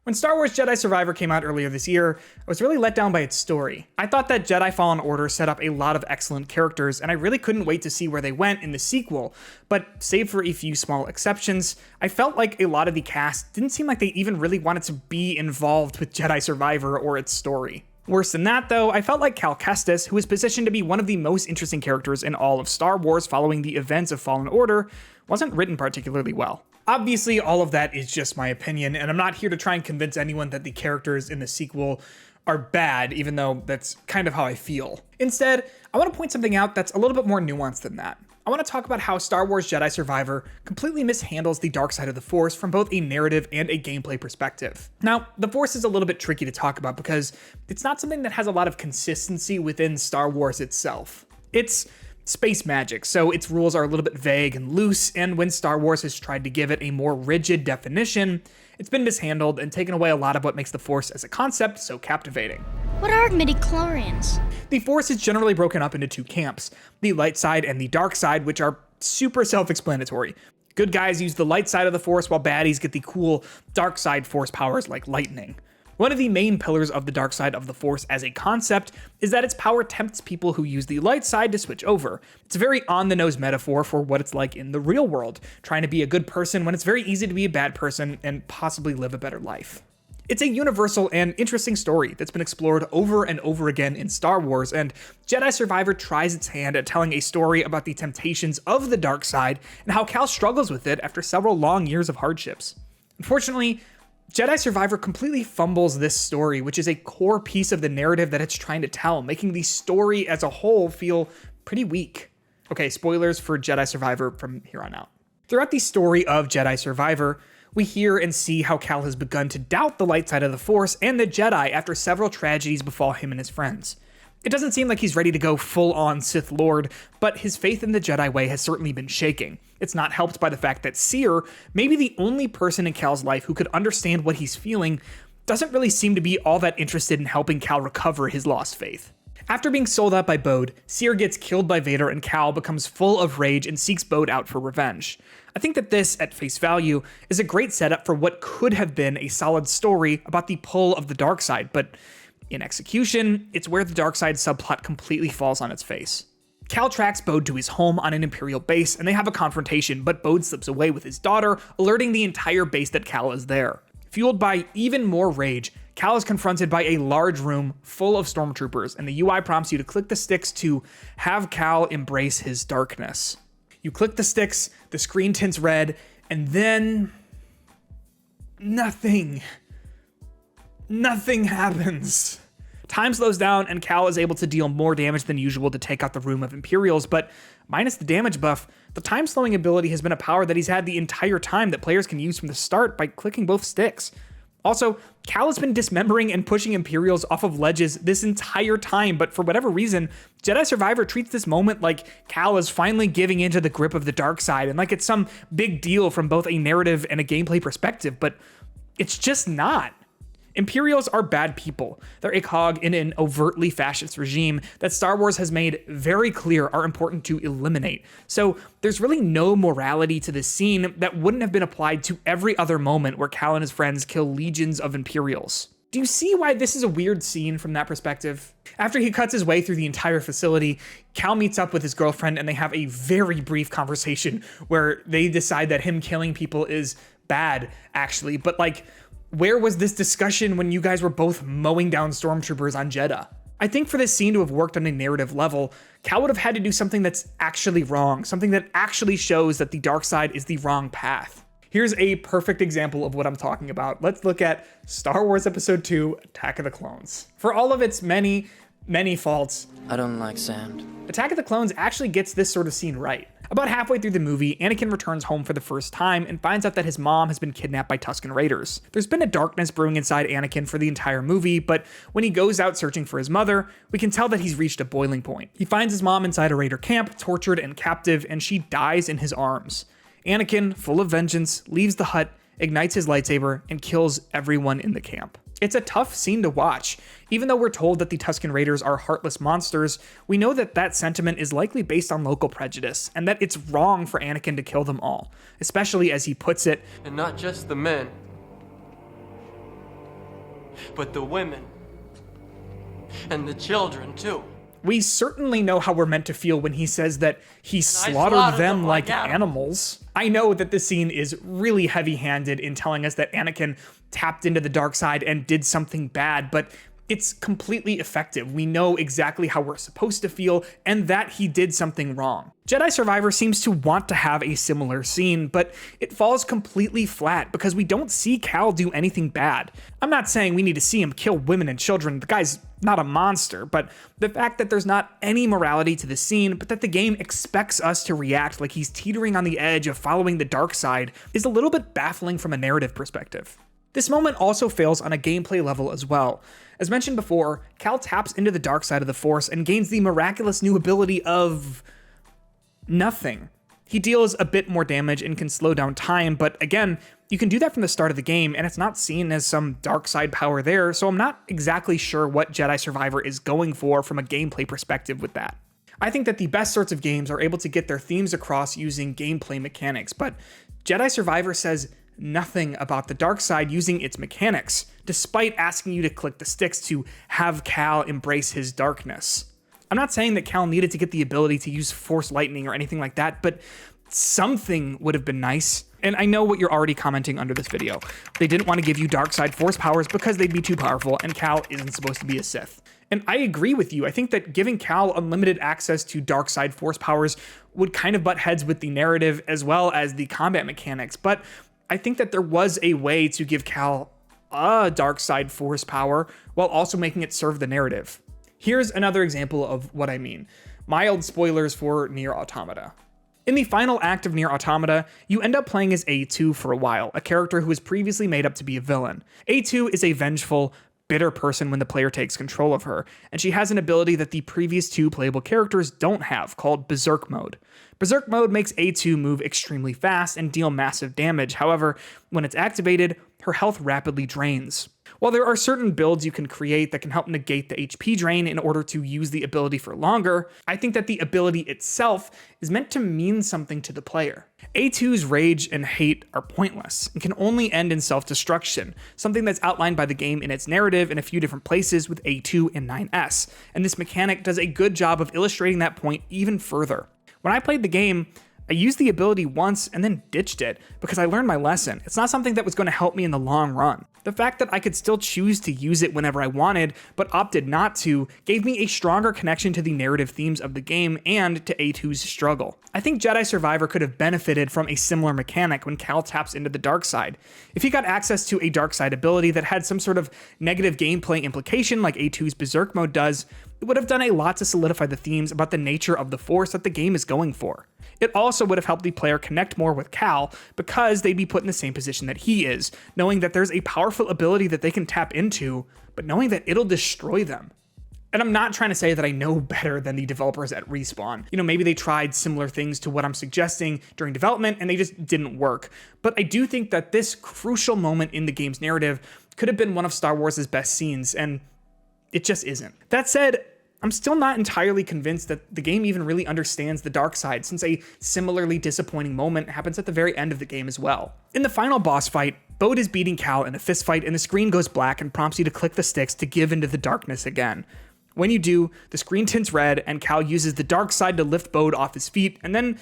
When Star Wars Jedi Survivor came out earlier this year, I was really let down by its story. I thought that Jedi Fallen Order set up a lot of excellent characters, and I really couldn't wait to see where they went in the sequel, but save for a few small exceptions, I felt like a lot of the cast didn't seem like they even really wanted to be involved with Jedi Survivor or its story. Worse than that, though, I felt like Cal Kestis, who is positioned to be one of the most interesting characters in all of Star Wars following the events of Fallen Order, wasn't written particularly well. Obviously, all of that is just my opinion, and I'm not here to try and convince anyone that the characters in the sequel are bad, even though that's kind of how I feel. Instead, I want to point something out that's a little bit more nuanced than that. I want to talk about how Star Wars Jedi Survivor completely mishandles the dark side of the Force from both a narrative and a gameplay perspective. Now, the Force is a little bit tricky to talk about because it's not something that has a lot of consistency within Star Wars itself. It's space magic, so its rules are a little bit vague and loose, and when Star Wars has tried to give it a more rigid definition, it's been mishandled and taken away a lot of what makes the Force as a concept so captivating. What are midichlorians? The Force is generally broken up into two camps, the light side and the dark side, which are super self-explanatory. Good guys use the light side of the Force, while baddies get the cool dark side Force powers like lightning. One of the main pillars of the dark side of the Force as a concept is that its power tempts people who use the light side to switch over. It's a very on-the-nose metaphor for what it's like in the real world, trying to be a good person when it's very easy to be a bad person and possibly live a better life. It's a universal and interesting story that's been explored over and over again in Star Wars, and Jedi Survivor tries its hand at telling a story about the temptations of the dark side and how Cal struggles with it after several long years of hardships. Unfortunately, Jedi Survivor completely fumbles this story, which is a core piece of the narrative that it's trying to tell, making the story as a whole feel pretty weak. Okay, spoilers for Jedi Survivor from here on out. Throughout the story of Jedi Survivor, we hear and see how Cal has begun to doubt the light side of the Force and the Jedi after several tragedies befall him and his friends. It doesn't seem like he's ready to go full-on Sith Lord, but his faith in the Jedi way has certainly been shaking. It's not helped by the fact that Seer, maybe the only person in Cal's life who could understand what he's feeling, doesn't really seem to be all that interested in helping Cal recover his lost faith. After being sold out by Bode, Seer gets killed by Vader and Cal becomes full of rage and seeks Bode out for revenge. I think that this, at face value, is a great setup for what could have been a solid story about the pull of the dark side, but in execution, it's where the dark side subplot completely falls on its face. Cal tracks Bode to his home on an Imperial base, and they have a confrontation, but Bode slips away with his daughter, alerting the entire base that Cal is there. Fueled by even more rage, Cal is confronted by a large room full of stormtroopers, and the UI prompts you to click the sticks to have Cal embrace his darkness. You click the sticks, the screen tints red, and then nothing happens. Time slows down, and Cal is able to deal more damage than usual to take out the room of Imperials, but minus the damage buff, the time slowing ability has been a power that he's had the entire time that players can use from the start by clicking both sticks. Also, Cal has been dismembering and pushing Imperials off of ledges this entire time, but for whatever reason, Jedi Survivor treats this moment like Cal is finally giving into the grip of the dark side, and like it's some big deal from both a narrative and a gameplay perspective, but it's just not. Imperials are bad people. They're a cog in an overtly fascist regime that Star Wars has made very clear are important to eliminate. So there's really no morality to this scene that wouldn't have been applied to every other moment where Cal and his friends kill legions of Imperials. Do you see why this is a weird scene from that perspective? After he cuts his way through the entire facility, Cal meets up with his girlfriend and they have a very brief conversation where they decide that him killing people is bad, actually, but like, where was this discussion when you guys were both mowing down stormtroopers on Jedha? I think for this scene to have worked on a narrative level, Cal would have had to do something that's actually wrong, something that actually shows that the dark side is the wrong path. Here's a perfect example of what I'm talking about. Let's look at Star Wars Episode 2, Attack of the Clones. For all of its many faults, I don't like sand. Attack of the Clones actually gets this sort of scene right. About halfway through the movie, Anakin returns home for the first time and finds out that his mom has been kidnapped by Tusken Raiders. There's been a darkness brewing inside Anakin for the entire movie, but when he goes out searching for his mother, we can tell that he's reached a boiling point. He finds his mom inside a Raider camp, tortured and captive, and she dies in his arms. Anakin, full of vengeance, leaves the hut, ignites his lightsaber, and kills everyone in the camp. It's a tough scene to watch. Even though we're told that the Tusken Raiders are heartless monsters, we know that that sentiment is likely based on local prejudice, and that it's wrong for Anakin to kill them all, especially as he puts it, And not just the men, but the women. And the children, too. We certainly know how we're meant to feel when he says that he slaughtered them like animals. I know that this scene is really heavy-handed in telling us that Anakin tapped into the dark side and did something bad, but it's completely effective. We know exactly how we're supposed to feel and that he did something wrong. Jedi Survivor seems to want to have a similar scene, but it falls completely flat because we don't see Cal do anything bad. I'm not saying we need to see him kill women and children. The guy's not a monster, but the fact that there's not any morality to the scene, but that the game expects us to react like he's teetering on the edge of following the dark side is a little bit baffling from a narrative perspective. This moment also fails on a gameplay level as well. As mentioned before, Cal taps into the dark side of the Force and gains the miraculous new ability of nothing. He deals a bit more damage and can slow down time, but again, you can do that from the start of the game and it's not seen as some dark side power there, so I'm not exactly sure what Jedi Survivor is going for from a gameplay perspective with that. I think that the best sorts of games are able to get their themes across using gameplay mechanics, but Jedi Survivor says nothing about the dark side using its mechanics, despite asking you to click the sticks to have Cal embrace his darkness. I'm not saying that Cal needed to get the ability to use Force Lightning or anything like that, but something would have been nice. And I know what you're already commenting under this video. They didn't want to give you dark side Force powers because they'd be too powerful, and Cal isn't supposed to be a Sith. And I agree with you. I think that giving Cal unlimited access to dark side Force powers would kind of butt heads with the narrative as well as the combat mechanics, but I think that there was a way to give Cal a dark side Force power while also making it serve the narrative. Here's another example of what I mean. Mild spoilers for Nier Automata. In the final act of Nier Automata, you end up playing as A2 for a while, a character who was previously made up to be a villain. A2 is a vengeful, bitter person when the player takes control of her, and she has an ability that the previous two playable characters don't have, called Berserk Mode. Berserk Mode makes A2 move extremely fast and deal massive damage. However, when it's activated, her health rapidly drains. While there are certain builds you can create that can help negate the HP drain in order to use the ability for longer, I think that the ability itself is meant to mean something to the player. A2's rage and hate are pointless and can only end in self-destruction, something that's outlined by the game in its narrative in a few different places with A2 and 9S, and this mechanic does a good job of illustrating that point even further. When I played the game, I used the ability once and then ditched it because I learned my lesson. It's not something that was going to help me in the long run. The fact that I could still choose to use it whenever I wanted, but opted not to, gave me a stronger connection to the narrative themes of the game and to A2's struggle. I think Jedi Survivor could have benefited from a similar mechanic when Cal taps into the dark side. If he got access to a dark side ability that had some sort of negative gameplay implication like A2's Berserk Mode does, it would have done a lot to solidify the themes about the nature of the Force that the game is going for. It also would have helped the player connect more with Cal because they'd be put in the same position that he is, knowing that there's a powerful ability that they can tap into, but knowing that it'll destroy them. And I'm not trying to say that I know better than the developers at Respawn. You know, maybe they tried similar things to what I'm suggesting during development and they just didn't work. But I do think that this crucial moment in the game's narrative could have been one of Star Wars' best scenes, and it just isn't. That said, I'm still not entirely convinced that the game even really understands the dark side, since a similarly disappointing moment happens at the very end of the game as well. In the final boss fight, Bode is beating Cal in a fist fight and the screen goes black and prompts you to click the sticks to give into the darkness again. When you do, the screen tints red and Cal uses the dark side to lift Bode off his feet, and then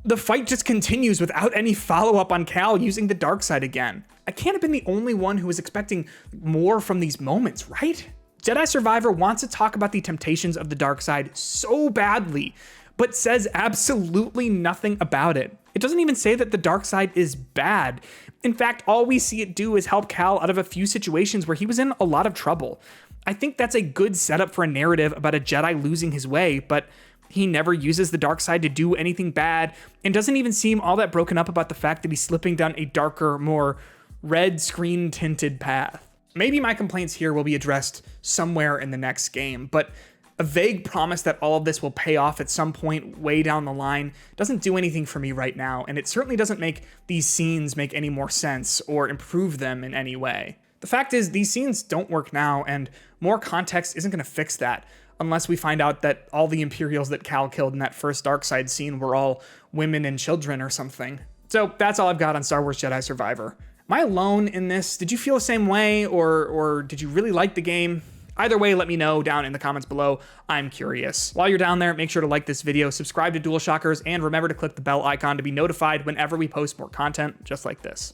the fight just continues without any follow-up on Cal using the dark side again. I can't have been the only one who was expecting more from these moments, right? Jedi Survivor wants to talk about the temptations of the dark side so badly, but says absolutely nothing about it. It doesn't even say that the dark side is bad. In fact, all we see it do is help Cal out of a few situations where he was in a lot of trouble. I think that's a good setup for a narrative about a Jedi losing his way, but he never uses the dark side to do anything bad and doesn't even seem all that broken up about the fact that he's slipping down a darker, more red screen tinted path. Maybe my complaints here will be addressed somewhere in the next game, but a vague promise that all of this will pay off at some point way down the line doesn't do anything for me right now, and it certainly doesn't make these scenes make any more sense or improve them in any way. The fact is, these scenes don't work now, and more context isn't going to fix that, unless we find out that all the Imperials that Cal killed in that first Darkseid scene were all women and children or something. So that's all I've got on Star Wars Jedi Survivor. Am I alone in this? Did you feel the same way, or did you really like the game? Either way, let me know down in the comments below. I'm curious. While you're down there, make sure to like this video, subscribe to DualShockers, and remember to click the bell icon to be notified whenever we post more content just like this.